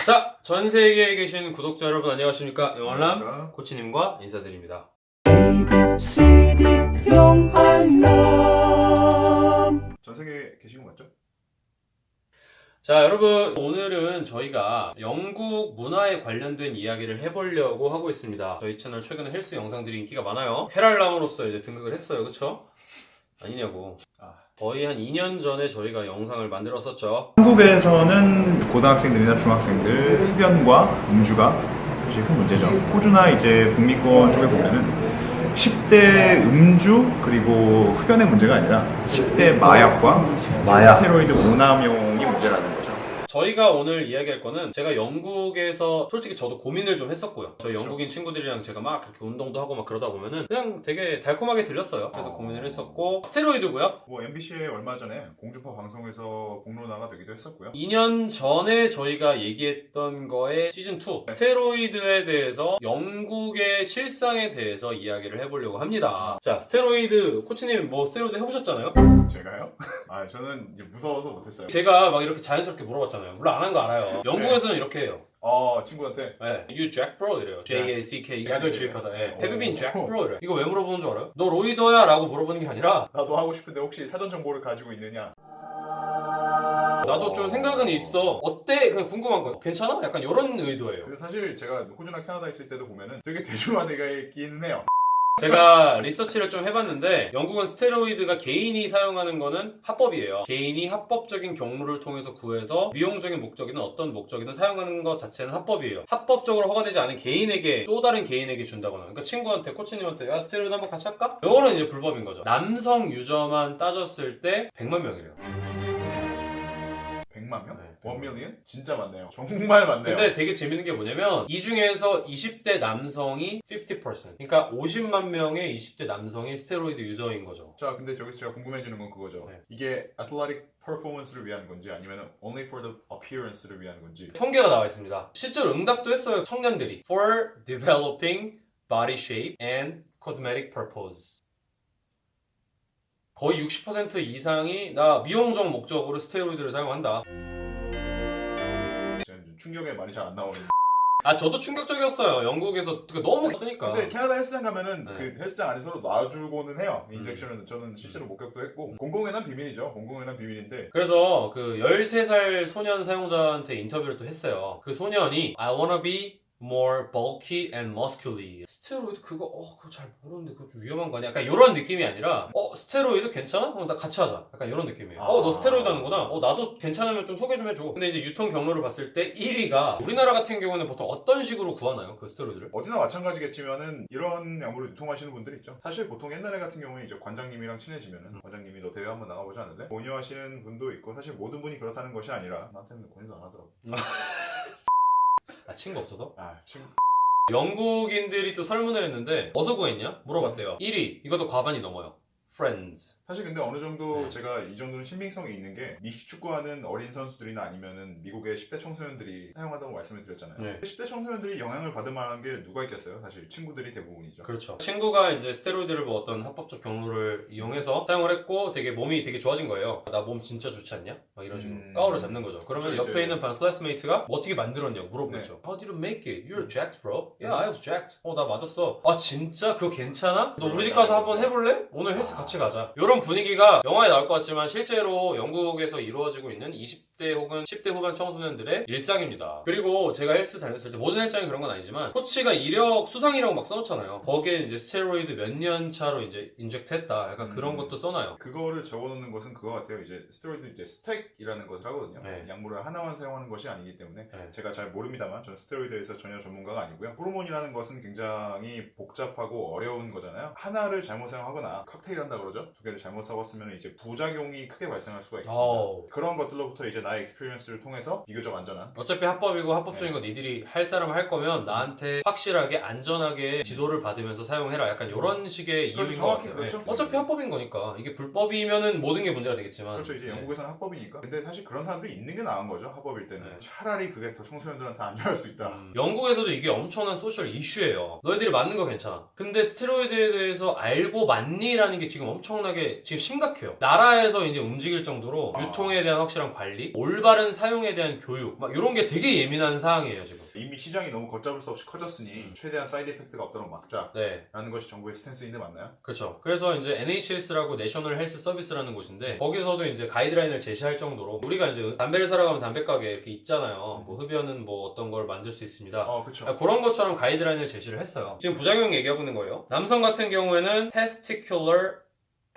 자, 전 세계에 계신 구독자 여러분 안녕하십니까? 영알람 코치님과 인사드립니다. 전 세계에 계신 거 맞죠? 자, 여러분 오늘은 저희가 영국 문화에 관련된 이야기를 해보려고 하고 있습니다. 저희 채널 최근에 헬스 영상들이 인기가 많아요. 헤랄람으로서 이제 등극을 했어요, 그쵸? 아니냐고. 거의 한 2년 전에 저희가 영상을 만들었었죠. 한국에서는 고등학생들이나 중학생들 흡연과 음주가 사실 큰 문제죠. 호주나 이제 북미권 쪽에 보면은 10대 음주 그리고 흡연의 문제가 아니라 10대 마약과 스테로이드 오남용이 문제라는 거죠. 저희가 오늘 이야기할 거는 제가 영국에서 솔직히 저도 고민을 좀 했었고요. 저희 그렇죠. 영국인 친구들이랑 제가 막 그렇게 운동도 하고 막 그러다 보면은 그냥 되게 달콤하게 들렸어요. 그래서 고민을 했었고 스테로이드고요. 뭐 MBC에 얼마 전에 공주파 방송에서 공론화가 되기도 했었고요. 2년 전에 저희가 얘기했던 거의 시즌2 스테로이드에 대해서 영국의 실상에 대해서 이야기를 해보려고 합니다. 자, 스테로이드 코치님 뭐 스테로이드 해보셨잖아요? 제가요? 저는 이제 무서워서 못했어요. 제가 막 이렇게 자연스럽게 물어봤잖아요. 물론 안 한 거 알아요. 영국에서는 이렇게 해요. 친구한테 네. You Jack Bro 이래요. J-A-C-K 약을 주입하다. 네. Have you been Jack Bro 이래. 이거 왜 물어보는 줄 알아요? 너 로이더야? 라고 물어보는 게 아니라 나도 하고 싶은데 혹시 사전 정보를 가지고 있느냐? 나도 좀 생각은 있어. 어때? 그냥 궁금한 거예요. 괜찮아? 약간 이런 의도예요. 근데 사실 제가 호주나 캐나다 있을 때도 보면은 되게 대중화되어 있기는 해요. 제가 리서치를 좀 해봤는데 영국은 스테로이드가 개인이 사용하는 거는 합법이에요. 개인이 합법적인 경로를 통해서 구해서 미용적인 목적이든 어떤 목적이든 사용하는 것 자체는 합법이에요. 합법적으로 허가되지 않은 개인에게 또 다른 개인에게 준다거나 그러니까 친구한테 코치님한테 야 스테로이드 한번 같이 할까? 이거는 이제 불법인 거죠. 남성 유저만 따졌을 때 100만 명이래요. 100만 명? 네. 1 밀리언? 진짜 많네요. 정말 많네요. 근데 되게 재밌는 게 뭐냐면 이 중에서 20대 남성이 50%, 그러니까 50만 명의 20대 남성이 스테로이드 유저인 거죠. 자, 근데 저기서 제가 궁금해지는 건 그거죠. 네. 이게 athletic performance를 위한 건지 아니면 only for the appearance를 위한 건지. 통계가 나와 있습니다. 실제로 응답도 했어요. 청년들이 for developing body shape and cosmetic purpose. 거의 60% 이상이 나 미용적 목적으로 스테로이드를 사용한다. 저는 충격에 많이 잘 안 나오는. 아, 저도 충격적이었어요. 영국에서 너무 쓰니까. 근데 캐나다 헬스장 가면은 네. 그 헬스장 안에서 놔주고는 해요. 인젝션은 저는 실제로 목격도 했고 공공연한 비밀이죠. 공공연한 비밀인데. 그래서 그 13살 소년 사용자한테 인터뷰를 또 했어요. 그 소년이 I wanna be more bulky and muscly. 스테로이드 그거 잘 모르는데 그거 좀 위험한 거 아니야? 약간 이런 느낌이 아니라 스테로이드 괜찮아? 그럼 나 같이 하자. 약간 이런 느낌이에요. 너 스테로이드 하는구나. 나도 괜찮으면 좀 소개 좀 해줘. 근데 이제 유통 경로를 봤을 때 1위가 우리나라 같은 경우는 보통 어떤 식으로 구하나요? 그 스테로이드를? 어디나 마찬가지겠지만은 이런 아무래도 유통하시는 분들이 있죠. 사실 보통 옛날에 같은 경우에 이제 관장님이랑 친해지면은 관장님이 너 대회 한번 나가보지 않을래? 권유하시는 분도 있고 사실 모든 분이 그렇다는 것이 아니라 나한테는 권유도 안 하더라고. 친구 없어서? 친구. 영국인들이 또 설문을 했는데 어디서 구했냐? 물어봤대요. 1위 이것도 과반이 넘어요. Friends. 사실 근데 어느 정도 네. 제가 이 정도는 신빙성이 있는 게 미식 축구하는 어린 선수들이나 아니면은 미국의 10대 청소년들이 사용한다고 말씀을 드렸잖아요. 네. 10대 청소년들이 영향을 받을 만한 게 누가 있겠어요? 사실 친구들이 대부분이죠. 그렇죠. 친구가 이제 스테로이드를 뭐 어떤 합법적 경로를 이용해서 사용을 했고 되게 몸이 되게 좋아진 거예요. 나 몸 진짜 좋지 않냐? 막 이런 식으로 까오를 잡는 거죠. 그러면 그렇죠, 옆에 이제. 있는 반 클래스메이트가 뭐 어떻게 만들었냐고 물어보죠. How did you make it? You're jacked, bro. Yeah, I was jacked. 나 맞았어. 아 진짜? 그거 괜찮아? 너 우리 집 가서 한번 해볼래? 오늘 헬스 같이 가자. 이런 분위기가 영화에 나올 것 같지만 실제로 영국에서 이루어지고 있는 20대 혹은 10대 후반 청소년들의 일상입니다. 그리고 제가 헬스 다녔을 때 모든 헬스장이 그런 건 아니지만 코치가 이력 수상이라고 막 써놓잖아요. 거기에 이제 스테로이드 몇 년 차로 이제 인젝트 했다. 약간 그런 것도 써놔요. 그거를 적어놓는 것은 그거 같아요. 이제 스테로이드 이제 스택이라는 것을 하거든요. 네. 약물을 하나만 사용하는 것이 아니기 때문에 네. 제가 잘 모릅니다만 저는 스테로이드에서 전혀 전문가가 아니고요. 호르몬이라는 것은 굉장히 복잡하고 어려운 거잖아요. 하나를 잘못 사용하거나 칵테일 한다 그러죠. 두 개를 잘못 섞었으면 이제 부작용이 크게 발생할 수가 있습니다. 그런 것들로부터 이제 나의 익스피리언스를 통해서 비교적 안전한 어차피 합법이고 합법적인 거 니들이 할 사람 할 거면 나한테 확실하게 안전하게 지도를 받으면서 사용해라. 약간 이런 식의 그렇죠, 이유인 것 정확히 같아요. 그렇죠. 네. 어차피 합법인 거니까 이게 불법이면은 모든 게 문제가 되겠지만 그렇죠. 이제 네. 영국에서는 합법이니까. 근데 사실 그런 사람들이 있는 게 나은 거죠. 합법일 때는. 네. 차라리 그게 더 청소년들한테 안 좋을 수 있다. 영국에서도 이게 엄청난 소셜 이슈예요. 너희들이 맞는 거 괜찮아. 근데 스테로이드에 대해서 알고 맞니? 라는 게 지금 엄청나게 이게 지금 심각해요. 나라에서 이제 움직일 정도로 유통에 대한 확실한 관리, 올바른 사용에 대한 교육, 막 이런 게 되게 예민한 사항이에요, 지금. 이미 시장이 너무 걷잡을 수 없이 커졌으니 최대한 사이드 이펙트가 없도록 막자라는 네. 것이 정부의 스탠스인데 맞나요? 그렇죠. 그래서 이제 NHS라고 내셔널 헬스 서비스라는 곳인데 거기서도 이제 가이드라인을 제시할 정도로 우리가 이제 담배를 사러 가면 담배 가게 이렇게 있잖아요. 뭐 흡연은 뭐 어떤 걸 만들 수 있습니다. 그렇죠. 그런 것처럼 가이드라인을 제시를 했어요. 지금 부작용 얘기하고 있는 거예요. 남성 같은 경우에는 testicular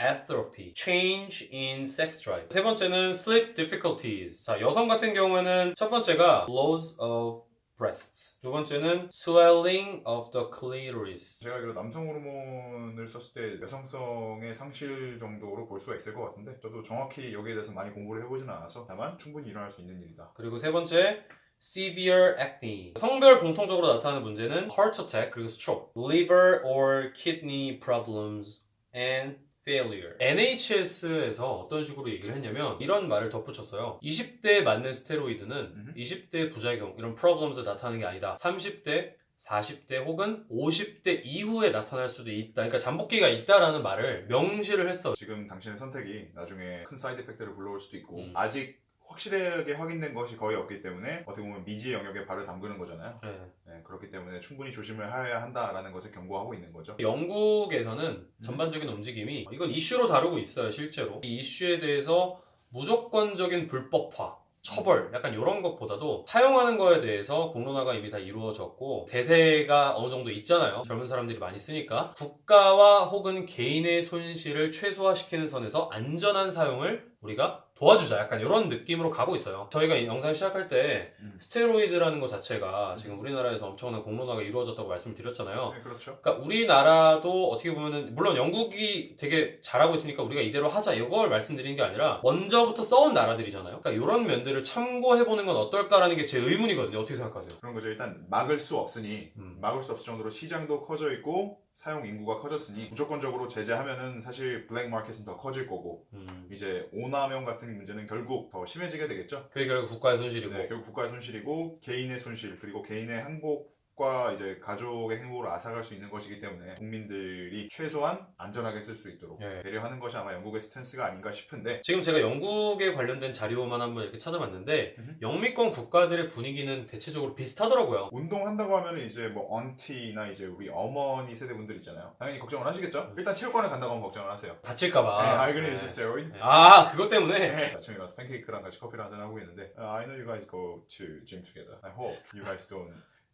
atrophy, change in sex drive. 세 번째는 sleep difficulties. 자, 여성 같은 경우에는 첫 번째가 loss of breast. 두 번째는 swelling of the clitoris. 제가 알기로 남성 호르몬을 썼을 때 여성성의 상실 정도로 볼 수가 있을 것 같은데 저도 정확히 여기에 대해서 많이 공부를 해보진 않아서 다만 충분히 일어날 수 있는 일이다. 그리고 세 번째 severe acne. 성별 공통적으로 나타나는 문제는 heart attack 그리고 stroke, liver or kidney problems and failure. NHS에서 어떤 식으로 얘기를 했냐면 이런 말을 덧붙였어요. 20대에 맞는 스테로이드는 20대 부작용 이런 problems 나타나는 게 아니다. 30대 40대 혹은 50대 이후에 나타날 수도 있다. 그러니까 잠복기가 있다라는 말을 명시를 했어. 지금 당신의 선택이 나중에 큰 사이드 이펙트를 불러올 수도 있고 아직 확실하게 확인된 것이 거의 없기 때문에 어떻게 보면 미지의 영역에 발을 담그는 거잖아요. 네, 그렇기 때문에 충분히 조심을 해야 한다라는 것을 경고하고 있는 거죠. 영국에서는 전반적인 움직임이 이건 이슈로 다루고 있어요. 실제로 이 이슈에 대해서 무조건적인 불법화 처벌 약간 이런 것보다도 사용하는 거에 대해서 공론화가 이미 다 이루어졌고 대세가 어느 정도 있잖아요. 젊은 사람들이 많이 쓰니까 국가와 혹은 개인의 손실을 최소화시키는 선에서 안전한 사용을 우리가 도와주자 약간 이런 느낌으로 가고 있어요. 저희가 이 영상 시작할 때 스테로이드라는 것 자체가 지금 우리나라에서 엄청난 공론화가 이루어졌다고 말씀을 드렸잖아요. 네, 그렇죠. 그러니까 우리나라도 어떻게 보면은 물론 영국이 되게 잘하고 있으니까 우리가 이대로 하자 이걸 말씀드리는 게 아니라 먼저부터 써온 나라들이잖아요. 그러니까 이런 면들을 참고해보는 건 어떨까라는 게 제 의문이거든요. 어떻게 생각하세요? 그런 거죠. 일단 막을 수 없으니 막을 수 없을 정도로 시장도 커져 있고 사용 인구가 커졌으니 무조건적으로 제재하면은 사실 블랙 마켓은 더 커질 거고 이제 오남용 같은 문제는 결국 더 심해지게 되겠죠. 그게 결국 국가의 손실이고 네, 결국 국가의 손실이고 개인의 손실 그리고 개인의 행복과 이제 가족의 행복을 앗아갈 수 있는 것이기 때문에 국민들이 최소한 안전하게 쓸 수 있도록 배려하는 것이 아마 영국의 스탠스가 아닌가 싶은데 지금 제가 영국에 관련된 자료만 한번 이렇게 찾아봤는데 영미권 국가들의 분위기는 대체적으로 비슷하더라고요. 운동한다고 하면은 이제 뭐 언티나 이제 우리 어머니 세대 분들 있잖아요. 당연히 걱정을 하시겠죠. 일단 체육관에 간다고 하면 걱정을 하세요. 다칠까봐. Are you gonna use steroid? 아 그것 때문에. 아침에 가서 팬케이크랑 같이 커피를 한잔 하고 있는데 I know you guys go to gym together. I hope you guys don't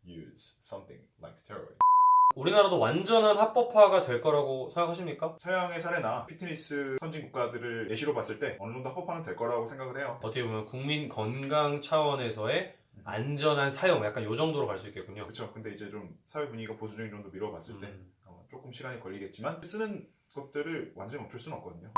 use something like steroid. 우리나라도 완전한 합법화가 될 거라고 생각하십니까? 서양의 사례나 피트니스 선진 국가들을 예시로 봤을 때 어느 정도 합법화는 될 거라고 생각을 해요. 어떻게 보면 국민 건강 차원에서의 안전한 사용 약간 요 정도로 갈 수 있겠군요. 그렇죠. 근데 이제 좀 사회 분위기가 보수적인 정도 미뤄봤을 때 조금 시간이 걸리겠지만 쓰는 것들을 완전히 멈출 수는 없거든요.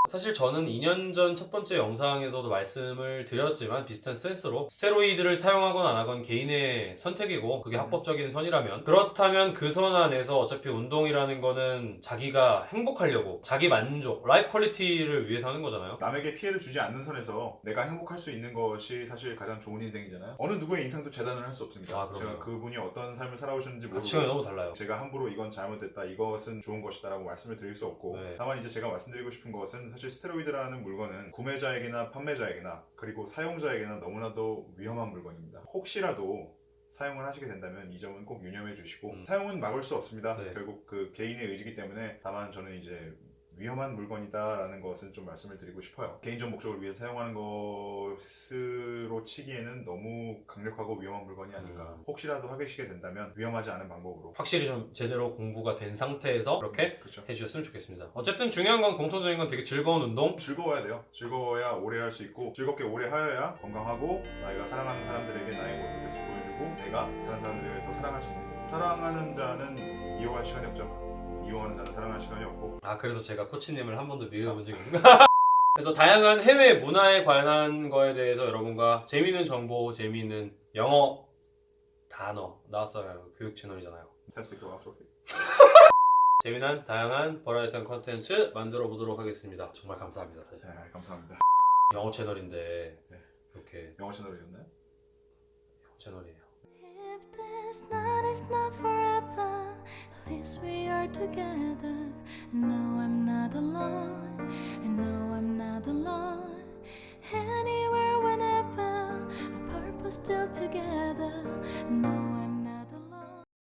사실 저는 2년 전 첫 번째 영상에서도 말씀을 드렸지만 비슷한 센스로 스테로이드를 사용하건 안 하건 개인의 선택이고 그게 합법적인 선이라면 그렇다면 그 선 안에서 어차피 운동이라는 거는 자기가 행복하려고 자기 만족, 라이프 퀄리티를 위해서 하는 거잖아요. 남에게 피해를 주지 않는 선에서 내가 행복할 수 있는 것이 사실 가장 좋은 인생이잖아요. 어느 누구의 인생도 재단을 할 수 없습니다. 제가 그분이 어떤 삶을 살아오셨는지 모르고 가치관이 너무 달라요. 제가 함부로 이건 잘못됐다, 이것은 좋은 것이다 라고 말씀을 드릴 수 없고 다만 이제 제가 말씀드리고 싶은 것은 사실 스테로이드라는 물건은 구매자에게나 판매자에게나 그리고 사용자에게나 너무나도 위험한 물건입니다. 혹시라도 사용을 하시게 된다면 이 점은 꼭 유념해 주시고 사용은 막을 수 없습니다. 결국 그 개인의 의지이기 때문에 다만 저는 이제 위험한 물건이다라는 것은 좀 말씀을 드리고 싶어요. 개인적 목적을 위해 사용하는 것으로 치기에는 너무 강력하고 위험한 물건이 아닌가. 혹시라도 하시게 된다면 위험하지 않은 방법으로 확실히 좀 제대로 공부가 된 상태에서 그렇게 해주셨으면 좋겠습니다. 어쨌든 중요한 건 공통적인 건 되게 즐거운 운동. 즐거워야 돼요. 즐거워야 오래 할 수 있고 즐겁게 오래 하여야 건강하고 나이가 사랑하는 사람들에게 나의 모습을 보여주고 내가 다른 사람들을 더 사랑할 수 있는 거예요. 사랑하는 자는 이용할 시간이 없죠. 이용하는 자는 사랑할 시간이 없고. 그래서 제가 코치님을 한 번도 미워본 적이 없는 그래서 다양한 해외 문화에 관한 거에 대해서 여러분과 재미있는 정보, 재미있는 영어 단어 나왔어요. 교육 채널이잖아요. 재미난 다양한 버라이어티한 컨텐츠 만들어 보도록 하겠습니다. 정말 감사합니다. 네, 감사합니다. 영어 채널인데 이렇게 영어 채널이었나요? 영어 채널이에요. If this night is not forever, least we are together. No, I'm not alone. I know I'm not alone. Anywhere, whenever, a purpose still together.